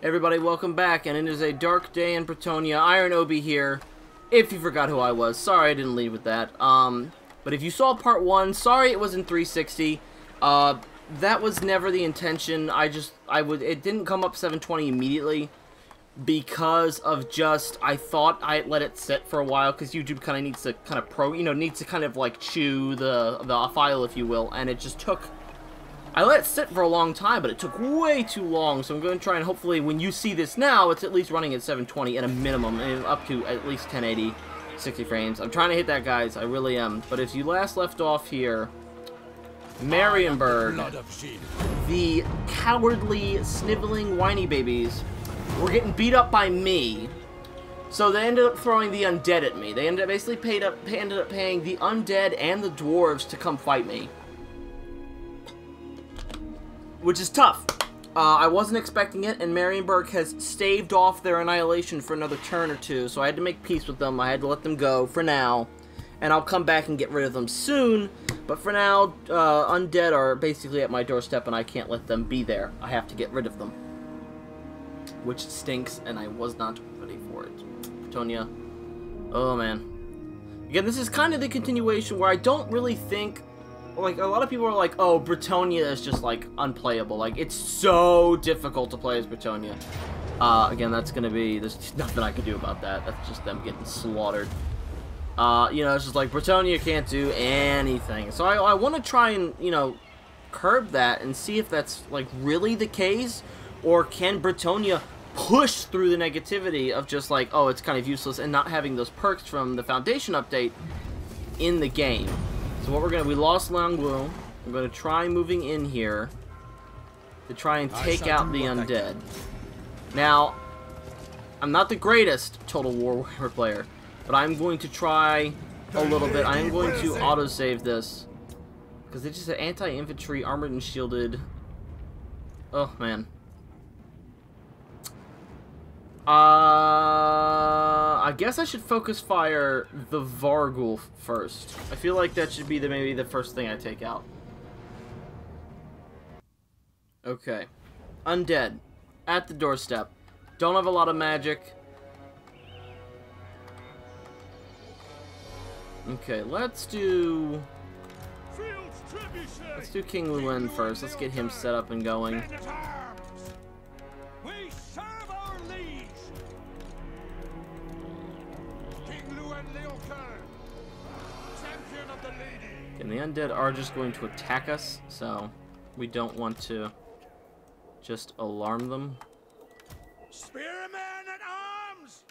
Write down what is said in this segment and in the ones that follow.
Everybody, welcome back, and it is a dark day in Brettonnia. Iron Obi here, if you forgot who I was. Sorry I didn't lead with that. But if you saw part 1, sorry it was in 360. That was never the intention. It didn't come up 720 immediately because of I thought I'd let it sit for a while, because YouTube kind of needs to needs to like chew the file, if you will, and it just took... I let it sit for a long time, but it took way too long, so I'm going to try and hopefully when you see this now, it's at least running at 720 at a minimum, and up to at least 1080, 60 frames. I'm trying to hit that, guys. I really am. But if you last left off here, Marienburg, the cowardly, sniveling, whiny babies were getting beat up by me, so they ended up throwing the undead at me. They ended up basically ended up paying the undead and the dwarves to come fight me, which is tough. I wasn't expecting it, and Marienburg has staved off their annihilation for another turn or two, so I had to make peace with them. I had to let them go for now, and I'll come back and get rid of them soon, but for now, undead are basically at my doorstep, and I can't let them be there. I have to get rid of them, which stinks, and I was not ready for it. Brettonnia. Oh, man. Again, this is kind of the continuation where I don't really think... Like, a lot of people are like, oh, Brettonnia is just, like, unplayable. Like, it's so difficult to play as Brettonnia. Again, that's gonna be... There's nothing I can do about that. That's just them getting slaughtered. You know, it's just like, Brettonnia can't do anything. So I want to try and, you know, curb that and see if that's, like, really the case. Or can Brettonnia push through the negativity of just, like, oh, it's kind of useless, and not having those perks from the Foundation update in the game. So what we lost Langwu. I'm gonna try moving in here to try and take out the undead. Now, I'm not the greatest Total War Warhammer player, but I'm going to try a little bit. I am going to autosave this because they just said anti-infantry, armored and shielded. Oh man. I guess I should focus fire the Varghul first. I feel like that should be maybe the first thing I take out. Okay. Undead. At the doorstep. Don't have a lot of magic. Okay, let's do King Luen first. Let's get him set up and going. And the undead are just going to attack us, so we don't want to just alarm them. Spearmen at arms!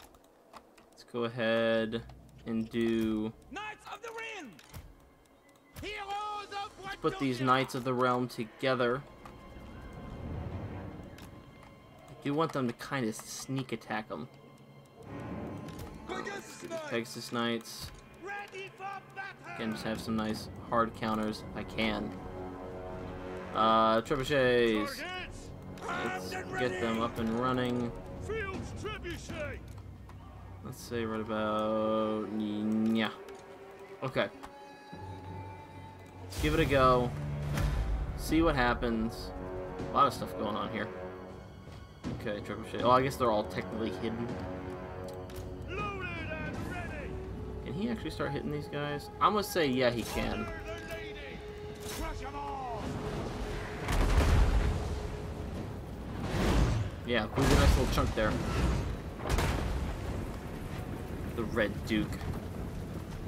Let's go ahead and do... Knights of the Ring! Heroes of Let's put these Knights of the Realm together. I do want them to kind of sneak attack them. Pegasus Knights. Again, just have some nice hard counters if I can. Trebuchets. Let's get them up and running. Let's say right about... Yeah. Okay. Let's give it a go. See what happens. A lot of stuff going on here. Okay, Trebuchet. Oh, I guess they're all technically hidden. Can he actually start hitting these guys? I'm gonna say yeah, he can. Yeah, put a nice little chunk there. The Red Duke.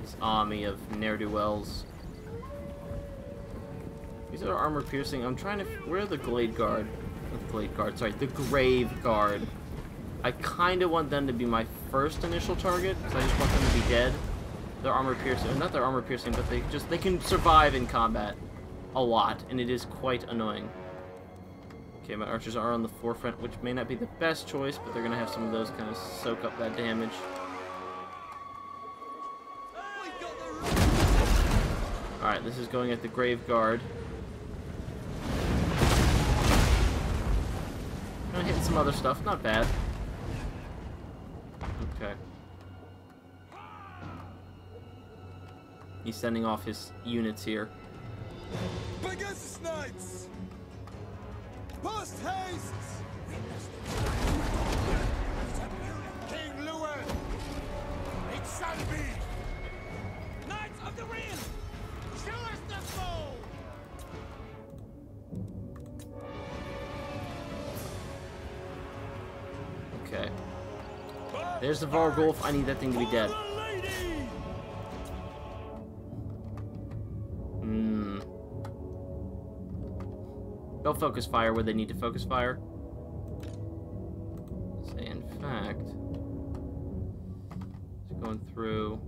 His army of ne'er-do-wells. These are armor piercing. I'm trying to... Where are the Glade Guard? The Glade Guard, sorry, the Grave Guard. I kind of want them to be my first initial target, because I just want them to be dead. They're armor piercing, not their armor piercing, but they can survive in combat a lot, and it is quite annoying. Okay, my archers are on the forefront, which may not be the best choice, but they're gonna have some of those kind of soak up that damage. Alright, this is going at the Grave Guard. Kind of hitting some other stuff, not bad. Okay. He's sending off his units here. Pegasus Knights! Post haste! Okay. There's the Vargulf. I need that thing to be dead. They'll focus fire where they need to focus fire. Say, in fact, it's going through.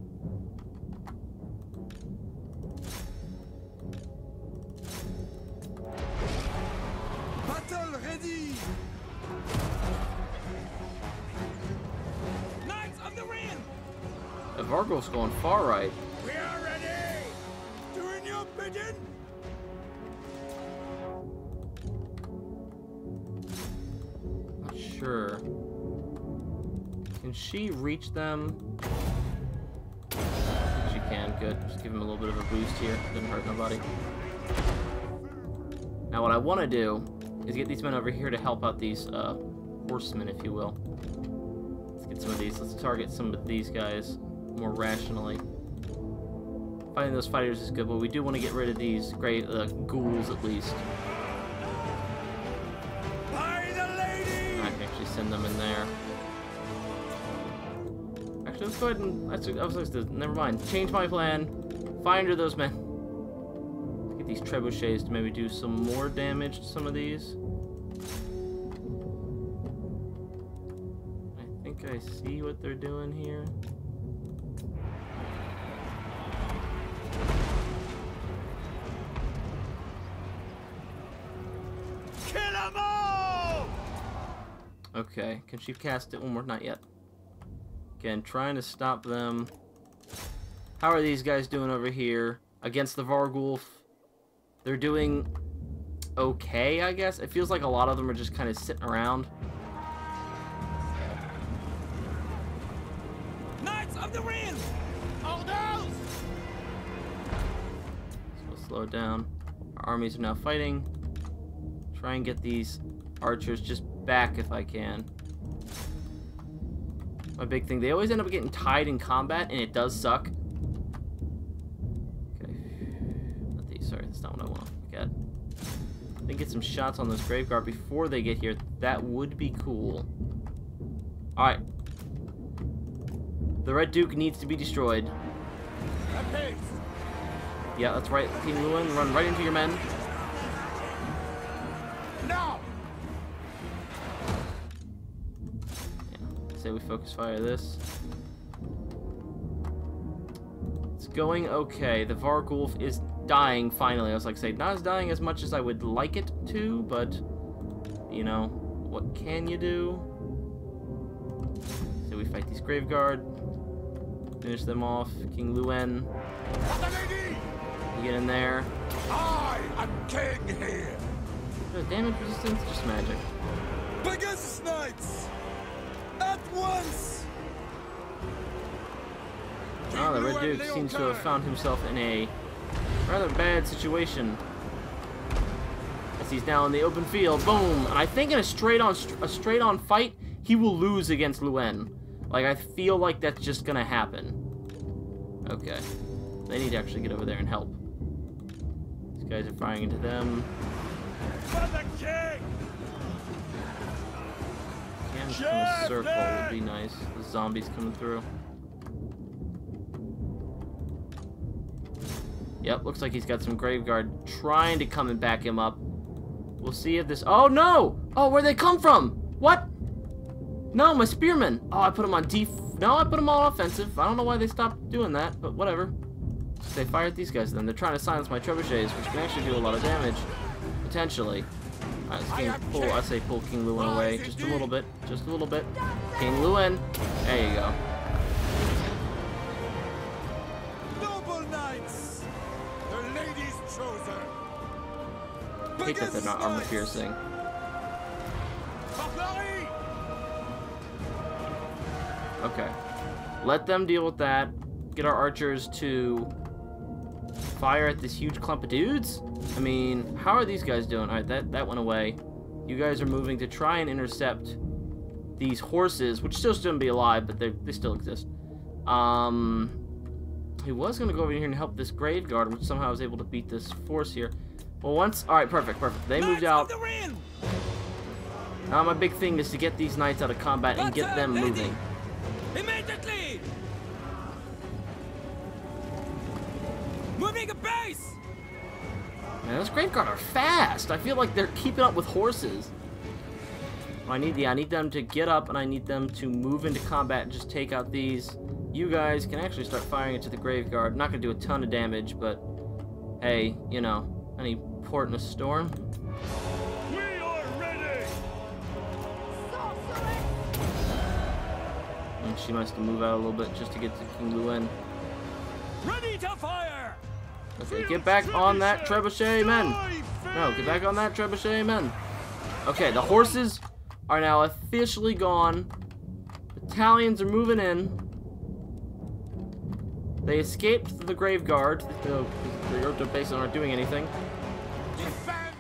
Battle ready. Knights of the Ring. The Vargulf's going far right. We are ready. Doing your bidding. Not sure. Can she reach them? I think she can. Good. Just give him a little bit of a boost here. Didn't hurt nobody. Now what I want to do is get these men over here to help out these horsemen, if you will. Let's get some of these. Let's target some of these guys more rationally. Fighting those fighters is good, but we do want to get rid of these great ghouls at least. By the lady. I can actually send them in there. Actually, let's go ahead and never mind. Change my plan. Fire under those men. Get these trebuchets to maybe do some more damage to some of these. I think I see what they're doing here. Kill 'em all. Okay, can she cast it one more? Not yet. Again, trying to stop them. How are these guys doing over here against the Vargulf? They're doing okay, I guess. It feels like a lot of them are just kind of sitting around. Knights of the Ring. Orders. So we'll slow it down. Our armies are now fighting. Try and get these archers just back if I can. My big thing, they always end up getting tied in combat, and it does suck. Okay. Not these, sorry, that's not what I want. God. Then get some shots on this Graveguard before they get here. That would be cool. Alright. The Red Duke needs to be destroyed. Yeah, that's right. King Lewin, run right into your men. Now. Say we focus fire this. It's going okay. The Vargulf is dying finally. I was like, say, not as dying as much as I would like it to, but you know, what can you do? So we fight these Graveguard, finish them off. King Luen, you get in there. I am king here. Damage resistance, just magic. Biggest knights. At once! Oh, the Red Duke seems to have found himself in a rather bad situation. As he's now in the open field. Boom! And I think in a straight-on fight, he will lose against Luen. Like, I feel like that's just gonna happen. Okay. They need to actually get over there and help. These guys are firing into them. For the king! From a circle would be nice. The zombies coming through. Yep, looks like he's got some Graveguard trying to come and back him up. We'll see if this... Oh, no! Oh, where'd they come from? What? No, my spearmen. Oh, I put them on No, I put them on offensive. I don't know why they stopped doing that, but whatever. They fire at these guys then. They're trying to silence my trebuchets, which can actually do a lot of damage. Potentially. Alright, I say pull King Luen away. Just a little bit. Just a little bit. King Luen. There you go. Noble knights! The lady's chosen! I hate that they're not armor piercing. Okay. Let them deal with that. Get our archers to fire at this huge clump of dudes? I mean, how are these guys doing? Alright, that went away. You guys are moving to try and intercept these horses, which still shouldn't be alive, but they still exist. He was going to go over here and help this Graveguard, which somehow was able to beat this force here. Well, once... Alright, perfect. They moved out. Now my big thing is to get these knights out of combat and get them moving. Immediately! Moving a base! Man, those Grave Guard are fast. I feel like they're keeping up with horses. I need them to get up, and I need them to move into combat and just take out these. You guys can actually start firing into the Grave Guard. Not gonna do a ton of damage, but hey, you know, any port in a storm. We are ready! And she must have moved out a little bit just to get to King Luen. Ready to fire! Okay, get back on that trebuchet, men! No, get back on that trebuchet, men! Okay, the horses are now officially gone. Battalions are moving in. They escaped the Grave Guard. The Europe base aren't doing anything. Defend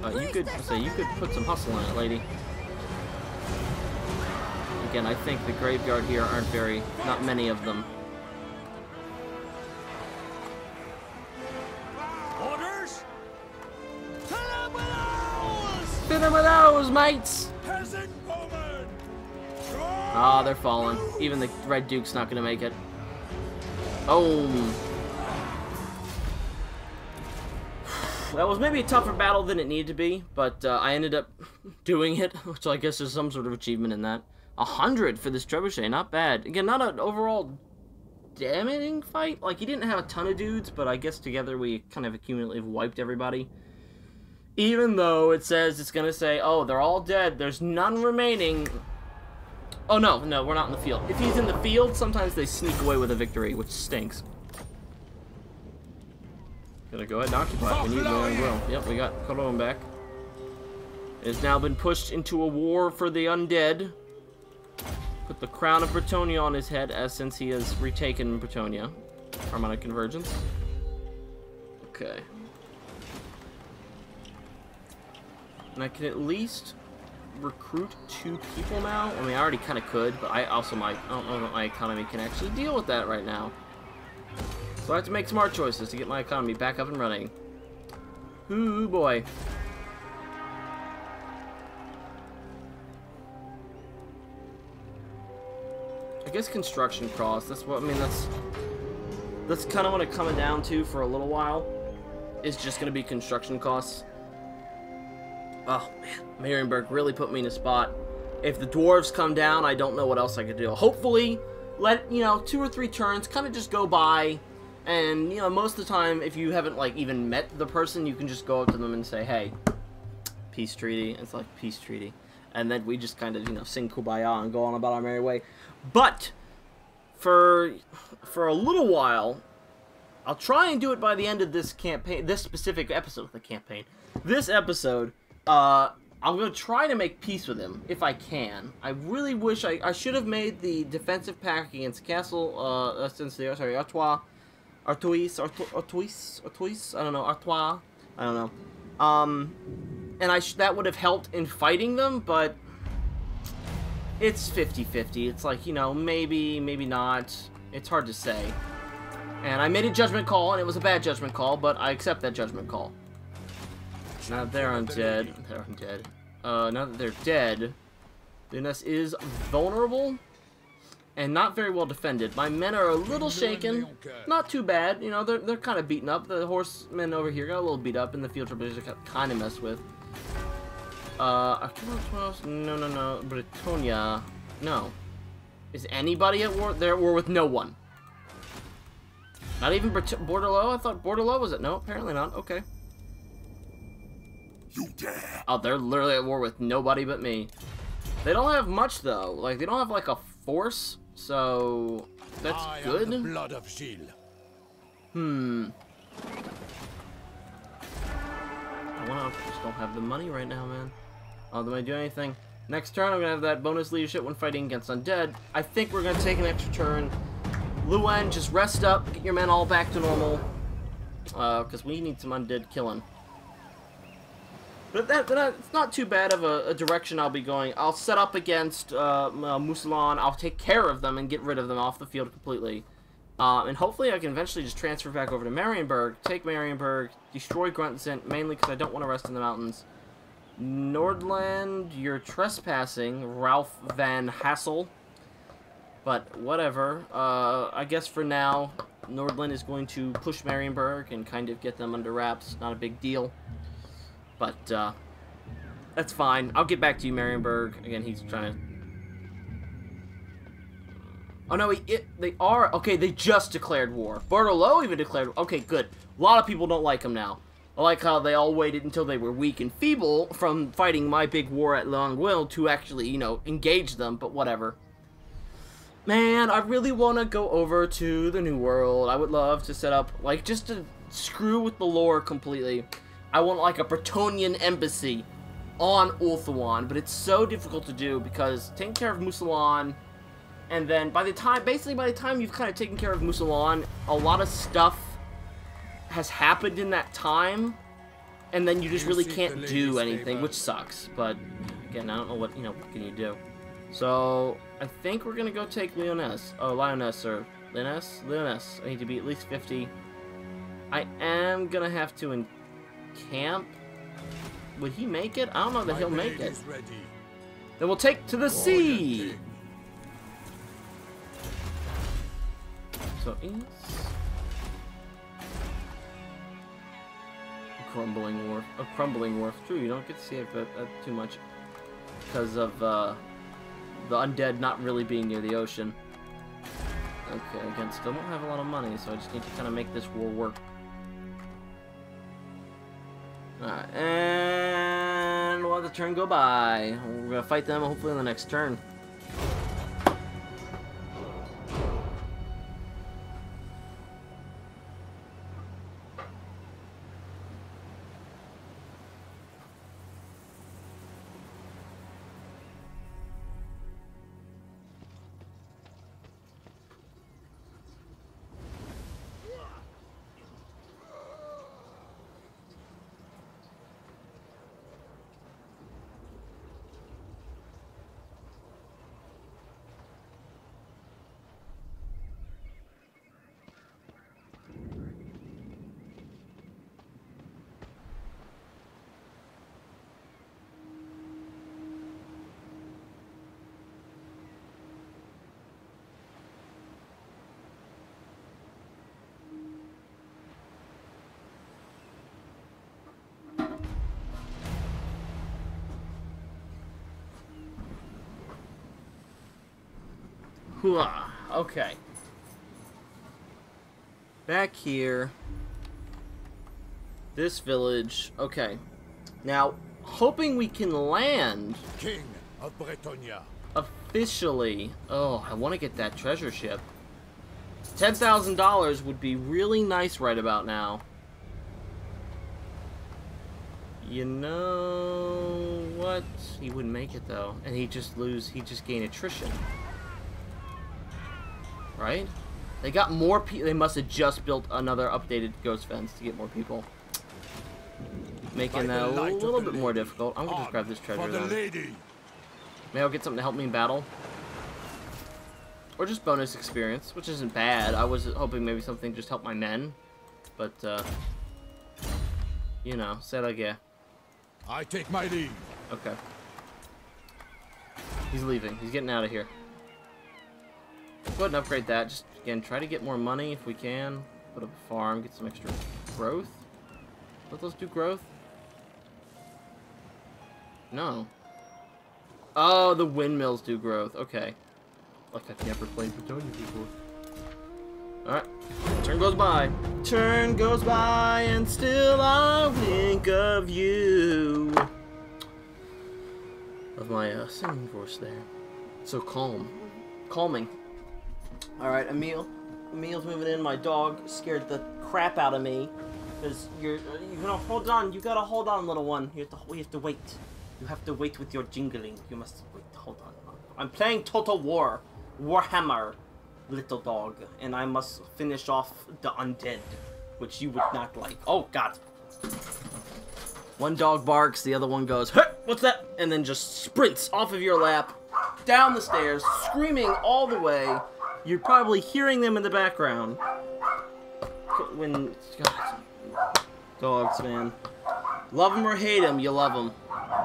Bretonnia! You could put some hustle in it, lady. Again, I think the Grave Guard here aren't not many of them. Orders? To them with ours! Hit them with those, mates! Peasant woman! Ah, they're falling. Even the Red Duke's not gonna make it. Oh. That was maybe a tougher battle than it needed to be, but I ended up doing it, which I guess is some sort of achievement in that. 100 for this trebuchet, not bad. Again, not an overall damaging fight. Like, he didn't have a ton of dudes, but I guess together we kind of accumulatively wiped everybody. Even though it says, it's gonna say, oh, they're all dead, there's none remaining. Oh, no, we're not in the field. If he's in the field, sometimes they sneak away with a victory, which stinks. Gonna go ahead and occupy. We need Marienburg. Well, yep, we got Cologne back. It has now been pushed into a war for the undead. Put the crown of Brettonnia on his head, since he has retaken Brettonnia. Harmonic convergence. Okay. And I can at least recruit 2 people now. I mean, I already kind of could, but I don't know that my economy can actually deal with that right now. So I have to make smart choices to get my economy back up and running. Ooh, boy. I guess construction costs. That's what I mean. That's kind of what it's coming down to for a little while. It's just going to be construction costs. Oh man, Marienburg really put me in a spot. If the dwarves come down, I don't know what else I could do. Hopefully, let 2 or 3 turns kind of just go by, and most of the time, if you haven't like even met the person, you can just go up to them and say, "Hey, peace treaty." It's like peace treaty, and then we just kind of sing kumbaya and go on about our merry way. But for a little while, I'll try and do it by the end of this campaign, this specific episode of the campaign. This episode, I'm going to try to make peace with him, if I can. I really wish I should have made the defensive pact against Castle, since the, sorry, Artois, I don't know, Artois, I don't know. And that would have helped in fighting them, but it's 50-50. It's like, maybe, maybe not. It's hard to say. And I made a judgment call, and it was a bad judgment call, but I accept that judgment call. Now that they're undead. Now that they're dead, the nest is vulnerable and not very well defended. My men are a little shaken. Not too bad. They're kind of beaten up. The horsemen over here got a little beat up, and the field troopers got kind of messed with. No. Bretonnia. No. Is anybody at war? They're at war with no one. Not even Bordelot? I thought Bordelot was it. No, apparently not. Okay. You dare! Oh, they're literally at war with nobody but me. They don't have much though. Like, they don't have like a force, so that's good. The blood of Gilles. I just don't have the money right now, man. Oh, am I doing anything? Next turn, I'm gonna have that bonus leadership when fighting against undead. I think we're gonna take an extra turn. Luen, just rest up, get your men all back to normal, because we need some undead killing. But it's not too bad of a direction I'll be going. I'll set up against Mousillion. I'll take care of them and get rid of them off the field completely. And hopefully I can eventually just transfer back over to Marienburg, take Marienburg, destroy Gruntzent, mainly because I don't want to rest in the mountains. Nordland, you're trespassing, Ralph Van Hassel. But whatever. I guess for now, Nordland is going to push Marienburg and kind of get them under wraps. Not a big deal. But that's fine. I'll get back to you, Marienburg. Again, he's trying to... Oh no, they are... Okay, they just declared war. Bartolo even declared... Okay, good. A lot of people don't like him now. I like how they all waited until they were weak and feeble from fighting my big war at Longueuil to actually, you know, engage them, but whatever. Man, I really want to go over to the New World. I would love to set up, like, just to screw with the lore completely. I want, like, a Bretonnian embassy on Ulthuan, but it's so difficult to do because taking care of Mousillion, and then basically by the time you've kind of taken care of Mousillion, a lot of stuff has happened in that time, and then you just really can't do anything, which sucks. But again, I don't know what can you do. So I think we're gonna go take Lyonesse. Oh, Lyonesse or Lyonesse. I need to be at least 50. I am gonna have to encamp. Would he make it? I don't know that he'll make it. Then we'll take to the sea. So east. Crumbling wharf. True, you don't get to see it too much because of the undead not really being near the ocean. Okay, again, still don't have a lot of money, so I just need to kind of make this war work. Alright, and we'll let the turn go by. We're gonna fight them hopefully on the next turn. Okay. Back here. This village. Okay. Now, hoping we can land. King of Brettonnia. Officially. Oh, I want to get that treasure ship. $10,000 would be really nice right about now. You know what? He wouldn't make it though, and he'd just gain attrition. Right? They got more people. They must have just built another updated ghost fence to get more people. Making that a little bit more difficult. I'm gonna just grab this treasure then. Maybe I'll get something to help me in battle. Or just bonus experience, which isn't bad. I was hoping maybe something just help my men. But, you know, say like, yeah. I take my leave. Okay. He's leaving. He's getting out of here. Go ahead and upgrade that. Just, again, try to get more money if we can. Put up a farm, get some extra growth. Let those do growth? No. Oh, the windmills do growth. Okay. Like I've never played Brettonnia before. Alright. Turn goes by. Turn goes by and still I think of you. Of my singing voice there. So calm. Calming. Alright, Emil's moving in. My dog scared the crap out of me. Because you're gonna hold on. You gotta hold on, little one. We have to wait. You have to wait with your jingling. You must wait. Hold on. I'm playing Total War. Warhammer, little dog. And I must finish off the undead. Which you would not like. Oh, God. One dog barks. The other one goes, hey, what's that? And then just sprints off of your lap. Down the stairs. Screaming all the way. You're probably hearing them in the background. God, dogs, man. Love them or hate them, you love them.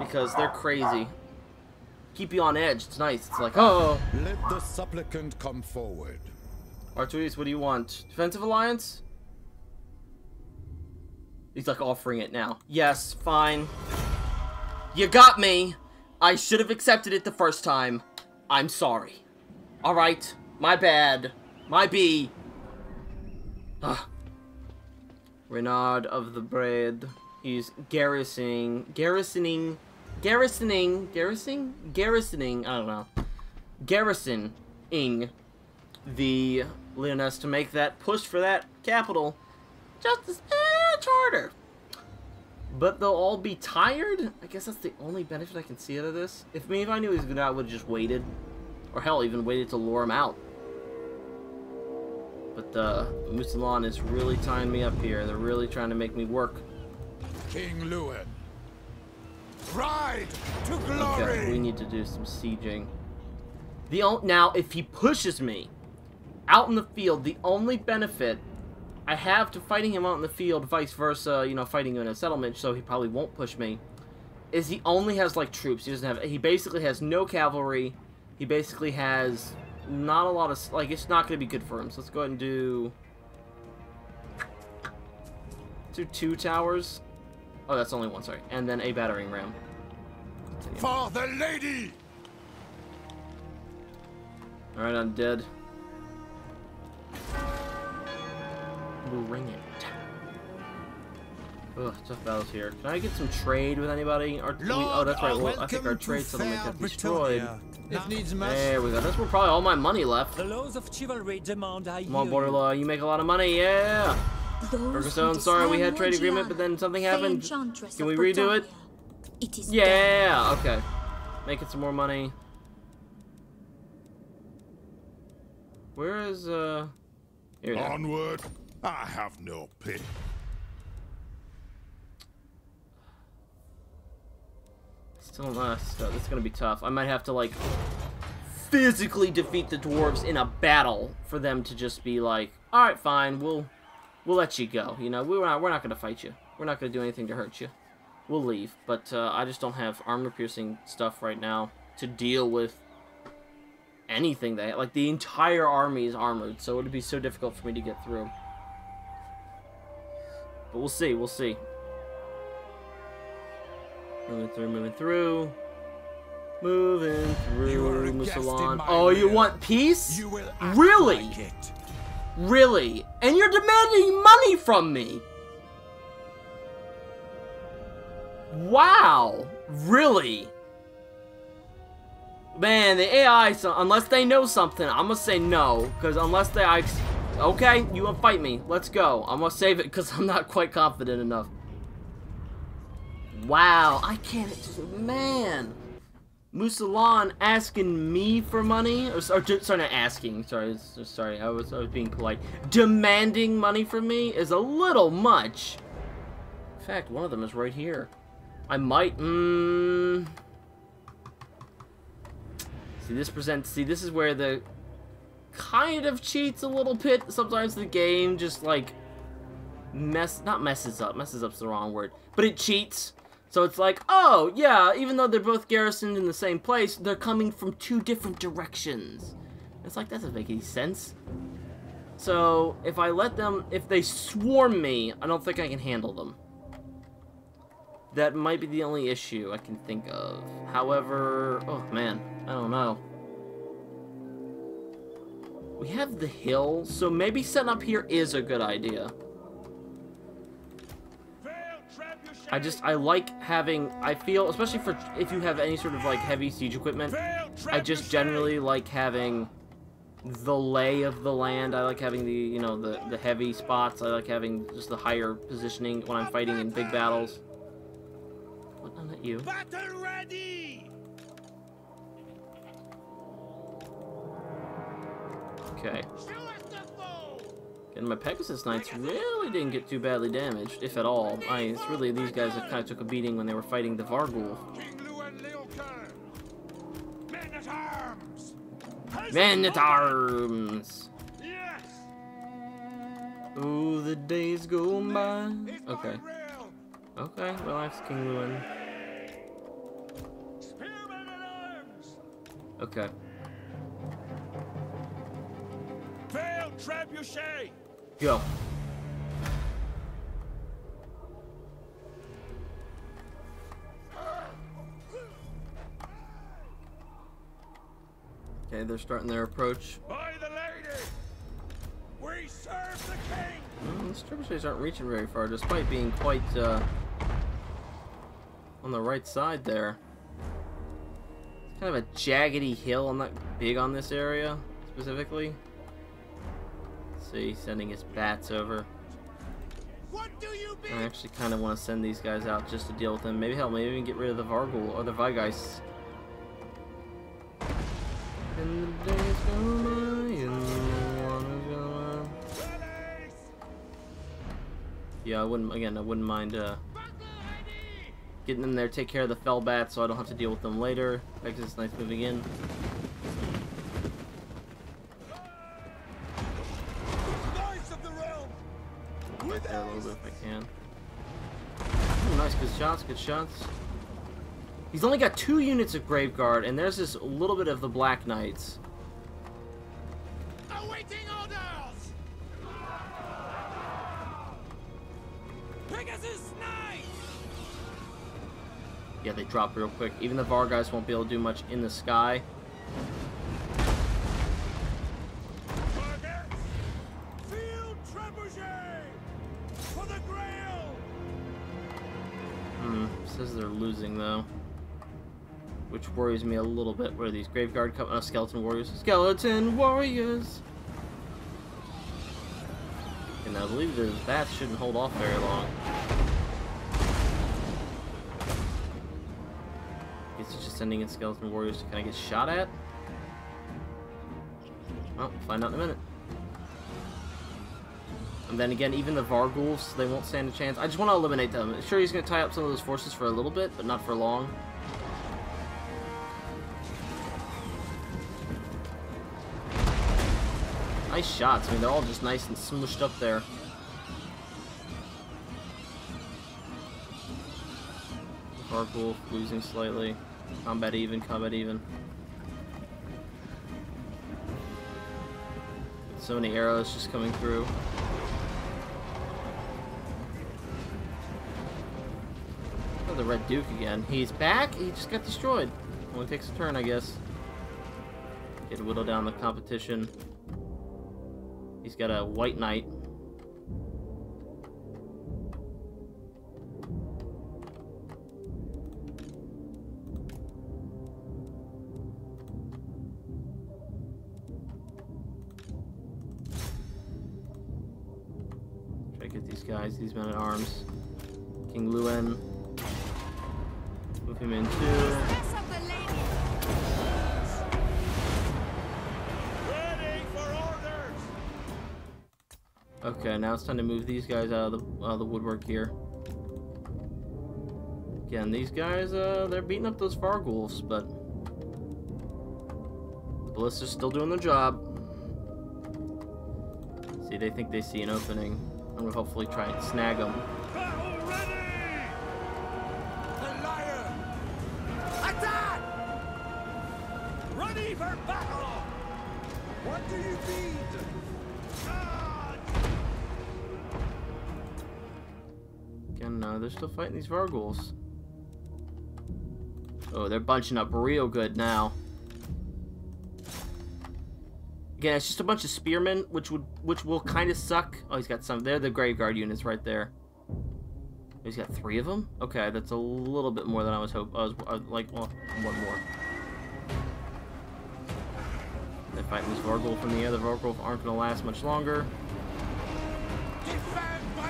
because they're crazy. Keep you on edge. It's nice. It's like, oh. Let the supplicant come forward. Artorius, what do you want? Defensive alliance? He's like offering it now. Yes, fine. You got me. I should have accepted it the first time. I'm sorry. Alright. My bad. My B. Ugh. Reynard of the Bread. He's garrisoning, I don't know. Garrisoning the Lyonesse to make that push for that capital just a smidge harder. But they'll all be tired? I guess that's the only benefit I can see out of this. If I knew he was gonna, I would have just waited. Or hell, even waited to lure him out. But Mousillion is really tying me up here. They're really trying to make me work. King Lewin, ride to glory. Okay, we need to do some sieging. Now, if he pushes me out in the field, the only benefit I have to fighting him out in the field, vice versa, you know, fighting him in a settlement, so he probably won't push me, is he only has, like, troops. He doesn't have, he basically has no cavalry. He basically has not a lot of, like, it's not going to be good for him. So let's go ahead and do 2 towers. Oh, that's only one, sorry. And then a battering ram. Continue. For the lady! Alright, I'm dead. Bring it. Ugh, tough battles here. Can I get some trade with anybody? Oh, that's right. Well, I think our trade settlement got destroyed. It needs mass. There we go. That's where probably all my money left. The laws of chivalry demand I Come on, border law. You make a lot of money. Yeah. Ferguson, sorry we had trade agreement, but then something happened. Can we redo it? Yeah. Okay. Making some more money. Where is Here we go. Onward. I have no pity. Still not. It's gonna be tough. I might have to like physically defeat the dwarves in a battle for them to just be like, all right, fine, we'll let you go. You know, we're not gonna fight you. We're not gonna do anything to hurt you. We'll leave. But I just don't have armor-piercing stuff right now to deal with anything that like the entire army is armored, so it would be so difficult for me to get through. But we'll see. We'll see. Moving through. Mousillion. Oh, you want peace? You will really? like it. Really? And you're demanding money from me? Wow. Really? Man, the AI, unless they know something, I'm gonna say no. Because unless they... okay, you wanna fight me. Let's go. I'm gonna save it because I'm not quite confident enough. Wow, I can't... Man. Mousillion asking me for money? Or sorry, not asking. Sorry, I was being polite. Demanding money from me is a little much. In fact, one of them is right here. I might... See, this is where the kind of cheats a little bit. Sometimes the game just, like, not messes up. Messes up's the wrong word. But it cheats. So it's like, oh, yeah, even though they're both garrisoned in the same place, they're coming from 2 different directions. It's like, that doesn't make any sense. So, if I let them, if they swarm me, I don't think I can handle them. That might be the only issue I can think of. However, oh man, I don't know. We have the hill, so maybe setting up here is a good idea. I like having, I feel, especially for if you have any sort of like heavy siege equipment, I just generally like having the lay of the land. I like having the, you know, the heavy spots. I like having just the higher positioning when I'm fighting in big battles. What, no, not you. Battle ready. Okay. And my Pegasus Knights really didn't get too badly damaged, if at all. It's really these guys that kind of took a beating when they were fighting the Varghul. Men at arms! Yes. Ooh, the days go by. Okay. Okay, relax, King Lewin. Okay. Fail trebuchet! Go. Okay, they're starting their approach. By the lady! We serve the king! These trebuchets aren't reaching very far, despite being quite on the right side there. It's kind of a jaggedy hill. I'm not big on this area specifically. Let's see, sending his bats over. What do you mean? I actually kind of want to send these guys out just to deal with them. Maybe maybe even get rid of the Vargul or the Vigeist. And the days go by and the waters go by. Yeah, I wouldn't mind getting in there, take care of the fell bats so I don't have to deal with them later. Pegasus Knights moving in. Knights of the realm! Right there a little bit if I can. Ooh, nice, good shots, good shots. He's only got 2 units of Grave Guard, and there's this little bit of the Black Knights. Awaiting orders! Pegasus Knights! Yeah, they drop real quick. Even the Vargeist won't be able to do much in the sky. Targets! Field trebuchet! For the Grail! Says they're losing though, which worries me a little bit. Where are these Graveguard skeleton warriors? Skeleton warriors! And I believe the bats shouldn't hold off very long. Guess he's just sending in skeleton warriors to kind of get shot at. Well, we'll find out in a minute. And then again, even the Varguls, they won't stand a chance. I just want to eliminate them. Sure, he's going to tie up some of those forces for a little bit, but not for long. Nice shots. I mean, they're all just nice and smooshed up there. Vargul losing slightly. Combat even, combat even. So many arrows just coming through. Oh, the Red Duke again. He's back? He just got destroyed. Only takes a turn, I guess. Get to whittle down the competition. He's got a White Knight. Try to get these guys, these men at arms. King Luen. Move him in too. Okay, now it's time to move these guys out of the woodwork here. Again, these guys, they're beating up those Varguls, but the Ballista's still doing their job. See, they think they see an opening. I'm gonna hopefully try and snag them. Battle ready! The liar! Attack! Ready for battle! What do you need? Again, they're still fighting these Varguls. Oh, they're bunching up real good now. Again, it's just a bunch of spearmen, which will kind of suck. Oh, he's got some. They're the Graveguard units right there. He's got 3 of them. Okay, that's a little bit more than I was hoping. I was like, well, 1 more. They're fighting this Vargul from the air. The Vargul aren't going to last much longer.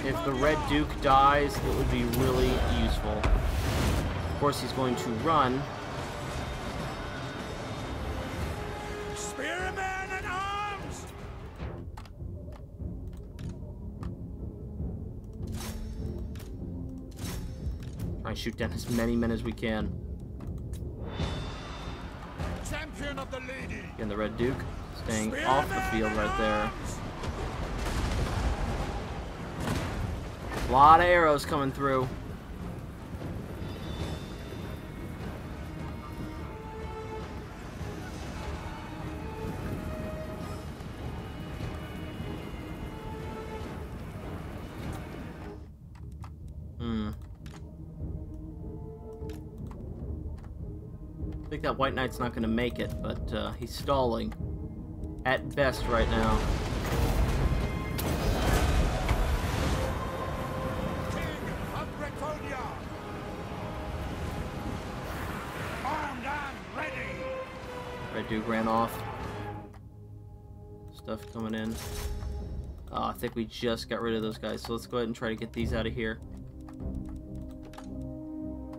If the Red Duke dies, it would be really useful. Of course, he's going to run. Spearmen at arms! Try and shoot down as many men as we can. Champion of the lady! Again, the Red Duke staying off the field right there. A lot of arrows coming through. think that White Knight's not going to make it, but he's stalling at best right now. King of Brettonnia! Armed and ready! Red Duke ran off. Stuff coming in. Oh, I think we just got rid of those guys, so let's go ahead and try to get these out of here.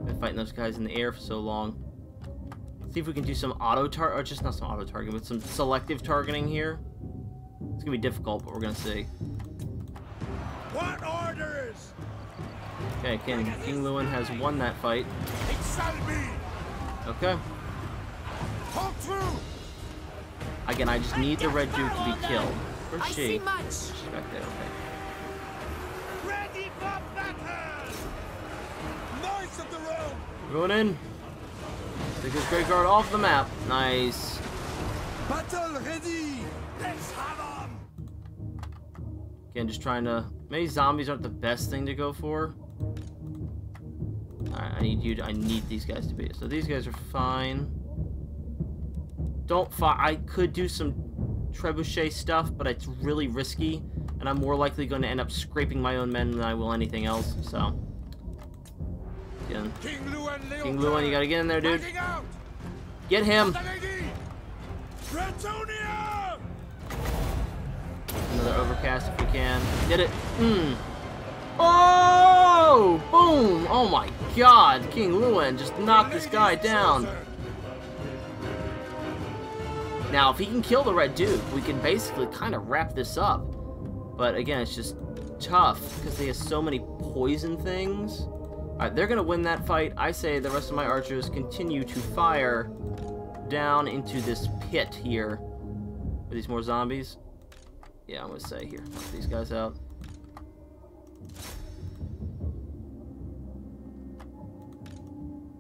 Been fighting those guys in the air for so long. See if we can do some auto-target, or just not some auto-targeting, but some selective targeting here. It's gonna be difficult, but we're gonna see. What orders? Okay, King Lewin has won that fight. It shall be! Okay. Hold through! Again, I just need the Red Duke to be killed. Where's she? see much. She's back there, okay. Ready for battle! Knights of the realm! We're going in. Take this Great Guard off the map. Nice. Battle ready! Let's have 'em! Again, just trying to... Maybe zombies aren't the best thing to go for. Alright, I need these guys to be... So these guys are fine. Don't fire... I could do some trebuchet stuff, but it's really risky. And I'm more likely going to end up scraping my own men than I will anything else, so... Again. King Lewin, you gotta get in there, dude. Get him! Brettonnia! Another overcast if we can. Did it. Oh! Boom! Oh my god! King Lewin just knocked this guy down. Now, if he can kill the Red Duke, we can basically kind of wrap this up. But again, it's just tough because they have so many poison things. Alright, they're gonna win that fight. I say the rest of my archers continue to fire down into this pit here. Are these more zombies? Yeah, I'm gonna say here. Knock these guys out.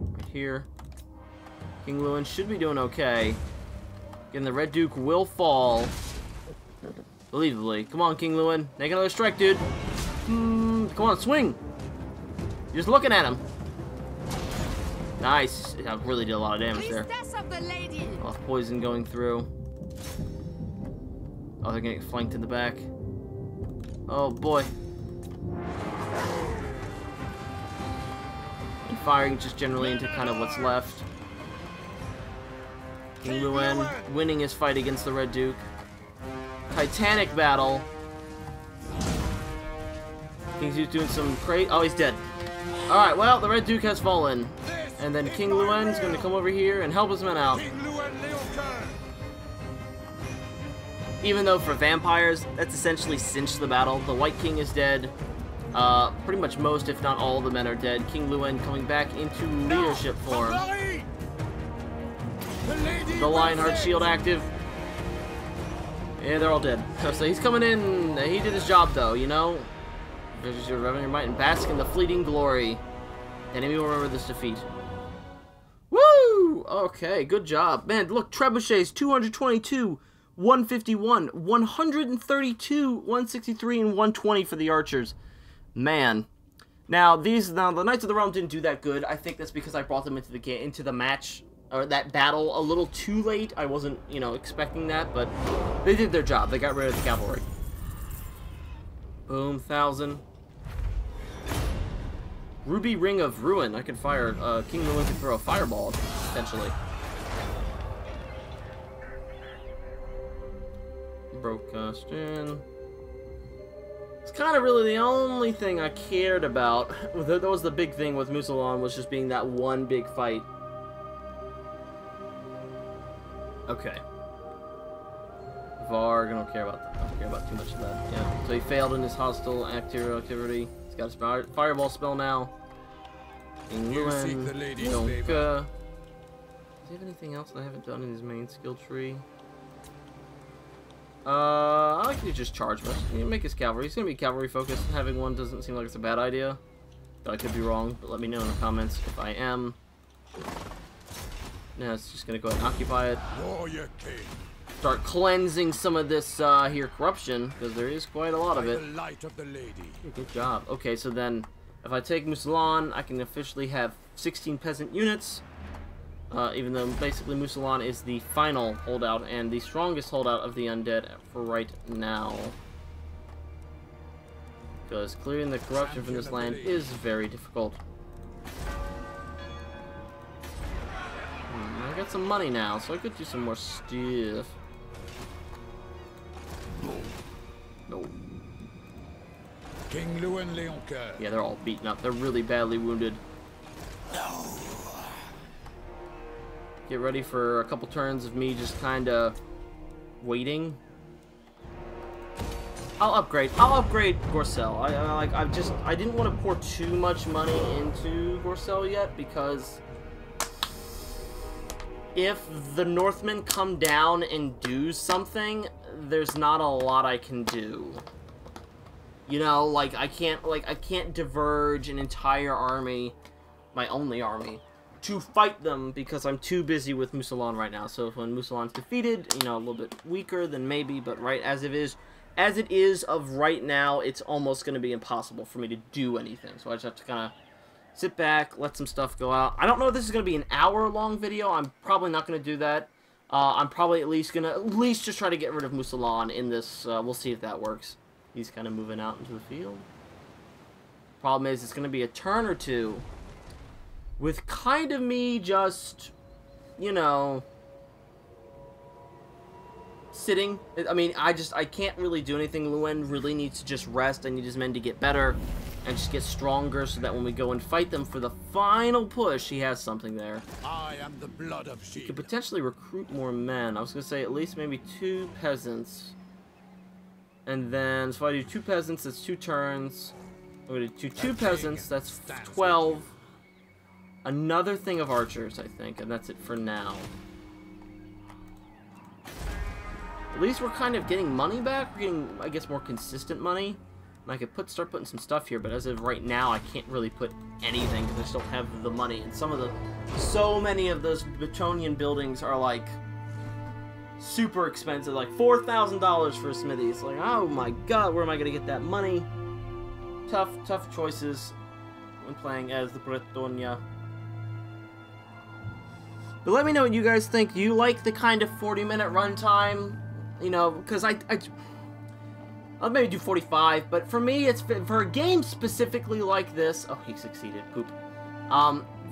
Right here. King Lewin should be doing okay. Again, the Red Duke will fall. Believably. Come on, King Lewin. Make another strike, dude. Come on, swing! You're just looking at him. Nice. I really did a lot of damage there. Of the lady. A lot of poison going through. Oh, they're gonna get flanked in the back. Oh boy. And firing just generally into kind of what's left. King Lewin winning his fight against the Red Duke. Titanic battle. King's doing some crazy. Oh, he's dead. Alright, well, the Red Duke has fallen. And then King Lewin's going to come over here and help his men out. Even though for vampires, that's essentially cinched the battle. The White King is dead. Pretty much most, if not all, of the men are dead. King Lewin coming back into leadership form. The Lionheart shield active. Yeah, they're all dead. So he's coming in. He did his job, though, you know? Visualize your revenue might and bask in the fleeting glory. Enemy will remember this defeat. Woo! Okay, good job. Man, look, trebuchets, 222, 151, 132, 163, and 120 for the archers. Man. Now, the Knights of the Realm didn't do that good. I think that's because I brought them into the match, or that battle, a little too late. I wasn't, you know, expecting that, but they did their job. They got rid of the cavalry. Boom, 1,000. Ruby Ring of Ruin. I could fire. King Lewin could throw a fireball, potentially. Broadcast in. It's kind of really the only thing I cared about. That was the big thing with Mousillion, was just being that one big fight. Okay. Varg, I don't care about too much of that. Yeah. So he failed in his hostile activity. He's got his fireball spell now. King Lewin. Does he have anything else that I haven't done in his main skill tree? I like to just charge much. You make his cavalry. He's gonna be cavalry focused. Having one doesn't seem like it's a bad idea. But I could be wrong. But let me know in the comments if I am. Now it's just gonna go ahead and occupy it. Warrior King. Start cleansing some of this here corruption, because there is quite a lot of it. The light of the lady. Good job. Okay, so then if I take Mousillion, I can officially have 16 peasant units. Even though basically Mousillion is the final holdout and the strongest holdout of the undead for right now. Because clearing the corruption from this land is very difficult. I got some money now, so I could do some more stuff. No. King Louis Leoncoeur. Yeah, they're all beaten up. They're really badly wounded. No. Get ready for a couple turns of me just kind of waiting. I'll upgrade Gorcel. I didn't want to pour too much money into Gorcel yet because if the Northmen come down and do something, there's not a lot I can do. You know, like I can't diverge an entire army, my only army, to fight them because I'm too busy with Mousillion right now. So if when Moussillion's defeated, you know, a little bit weaker than maybe, but right as it is of right now, it's almost going to be impossible for me to do anything. So I just have to kind of sit back, let some stuff go out. I don't know if this is going to be an hour-long video. I'm probably not going to do that. I'm probably at least going to just try to get rid of Mousillion in this. We'll see if that works. He's kind of moving out into the field. Problem is, it's going to be a turn or two with kind of me just, you know, sitting. I mean, I can't really do anything. Luen really needs to just rest. I need his men to get better and just get stronger so that when we go and fight them for the final push, he has something there. I am the blood of He sheep. could potentially recruit more men. I was going to say at least maybe 2 peasants. And then, so if I do 2 peasants, that's 2 turns. I'm going to do 2 peasants, that's 12. Another thing of archers, I think, and that's it for now. At least we're kind of getting money back. We're getting, I guess, more consistent money. And I could start putting some stuff here, but as of right now, I can't really put anything because I just don't have the money. And so many of those Bretonnian buildings are like super expensive, like $4,000 for a smithy. It's like, oh my god, where am I going to get that money? Tough choices when playing as the Bretonnia. But let me know what you guys think. Do you like the kind of 40-minute runtime? You know, because I'll maybe do 45, but for me, it's for a game specifically like this. Oh, he succeeded. Poop.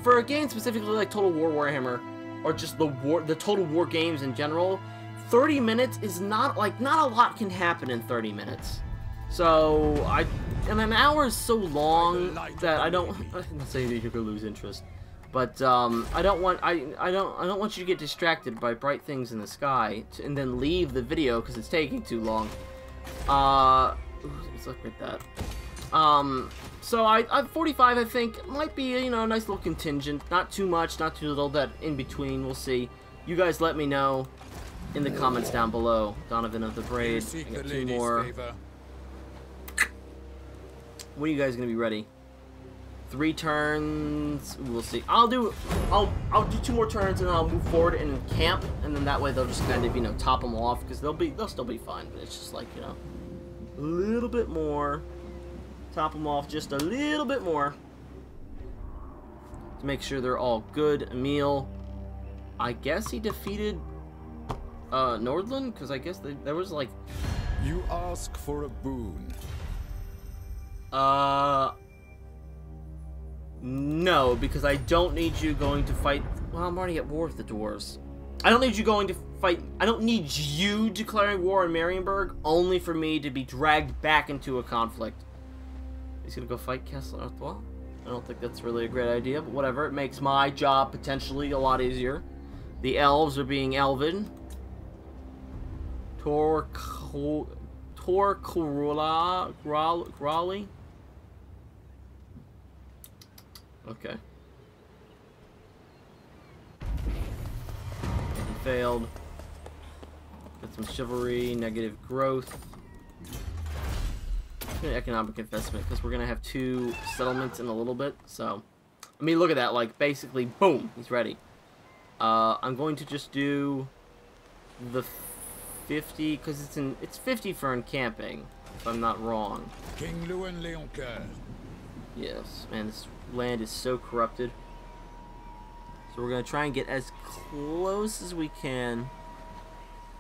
For a game specifically like Total War Warhammer, or just the Total War games in general, 30 minutes is not a lot can happen in 30 minutes. So and an hour is so long that I don't. I'm not saying that you're gonna lose interest, but I don't want you to get distracted by bright things in the sky and then leave the video because it's taking too long. Let's look at that. So I 45 I think might be, you know, a nice little contingent. Not too much, not too little. That in between, we'll see. You guys let me know in the comments down below. Donovan of the Braid. I got 2 more. When are you guys gonna be ready? 3 turns. We'll see. I'll do 2 more turns and then I'll move forward and camp, and then that way they'll just kind of, you know, top them off because they'll still be fine. But it's just like, you know, a little bit more. Top them off just a little bit more to make sure they're all good. Emil, I guess he defeated Nordland because I guess there was like. You ask for a boon. No, because I don't need you going to fight. Well, I'm already at war with the dwarves. I don't need you going to fight. I don't need you declaring war on Marienburg only for me to be dragged back into a conflict. He's gonna go fight Castle Artois? I don't think that's really a great idea, but whatever. It makes my job potentially a lot easier. The elves are being elven. Growly. Okay. He failed. Got some chivalry, negative growth. Economic investment, because we're gonna have 2 settlements in a little bit. So, I mean, look at that. Like, basically, boom, he's ready. I'm going to just do the 50 because it's 50 for encamping, if I'm not wrong. King Louis Leoncoeur. Yes, man, this land is so corrupted. So we're going to try and get as close as we can.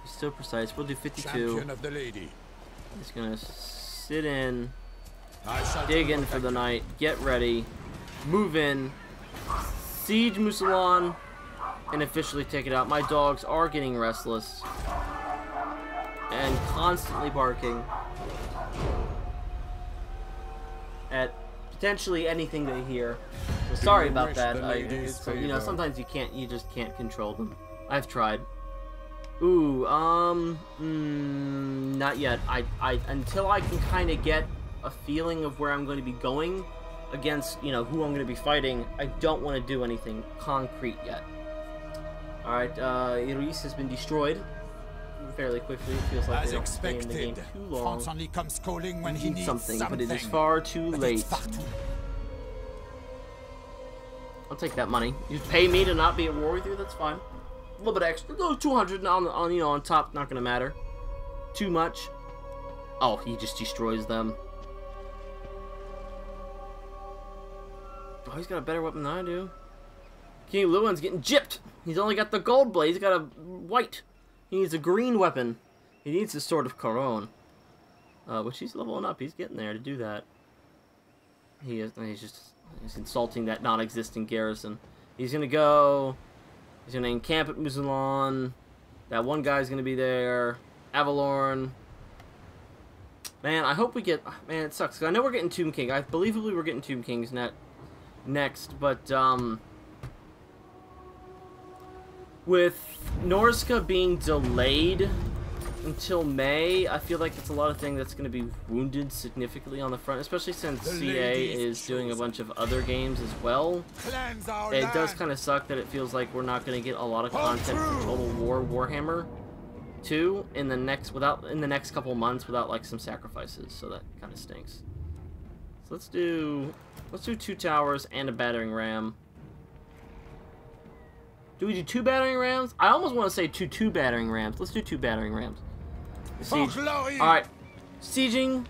Still precise. We'll do 52. Champion of the lady. Just going to sit in, I shall dig in for the night, get ready, move in, siege Mousillion, and officially take it out. My dogs are getting restless and constantly barking at potentially anything they hear. So sorry about that. You know, sometimes you just can't control them. I've tried. Ooh, not yet. Until I can kind of get a feeling of where I'm going to be going against, you know, who I'm going to be fighting, I don't want to do anything concrete yet. Alright, Iris has been destroyed fairly quickly. It feels like As they don't stay in the game expected, too long. France only comes calling when We he need needs something, something, but it is far too but late. it's far too- I'll take that money. You pay me to not be at war with you, that's fine. A little bit extra, 200 on you know, on top, not gonna matter. Too much. Oh, he just destroys them. Oh, he's got a better weapon than I do. King Lewin's getting gypped. He's only got the gold blade. He's got a white. He needs a green weapon. He needs the Sword of Caron. Which he's leveling up. He's getting there to do that. He's insulting that non-existent garrison. He's gonna go. He's gonna encamp at Mousillion. That one guy's gonna be there. Avalorn. Man, I hope we get. Man, it sucks. 'Cause I know we're getting Tomb King. I believe we're getting Tomb Kings next, but with Norska being delayed until May, I feel like it's a lot of things that's going to be wounded significantly on the front, especially since CA is doing a bunch of other games as well. Cleanse our It does land. kind of suck that it feels like we're not going to get a lot of content for Total War Warhammer 2 in the next couple months without like some sacrifices, so that kind of stinks. So let's do 2 towers and a battering ram. Do we do 2 battering rams? I almost want to say 2 battering rams. Let's do 2 battering rams. Siege. Alright. Sieging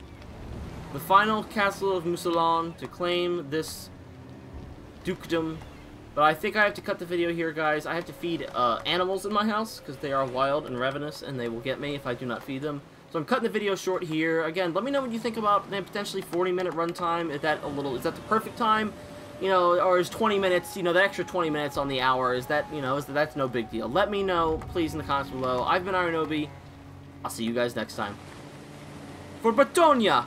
the final castle of Mousillion to claim this dukedom. But I think I have to cut the video here, guys. I have to feed animals in my house because they are wild and ravenous and they will get me if I do not feed them. So I'm cutting the video short here. Again, let me know what you think about potentially 40-minute runtime. Is that the perfect time? You know, or is 20 minutes, you know, the extra 20 minutes on the hour, is that, you know, that's no big deal. Let me know, please, in the comments below. I've been Iron Obi. I'll see you guys next time. For Bretonnia!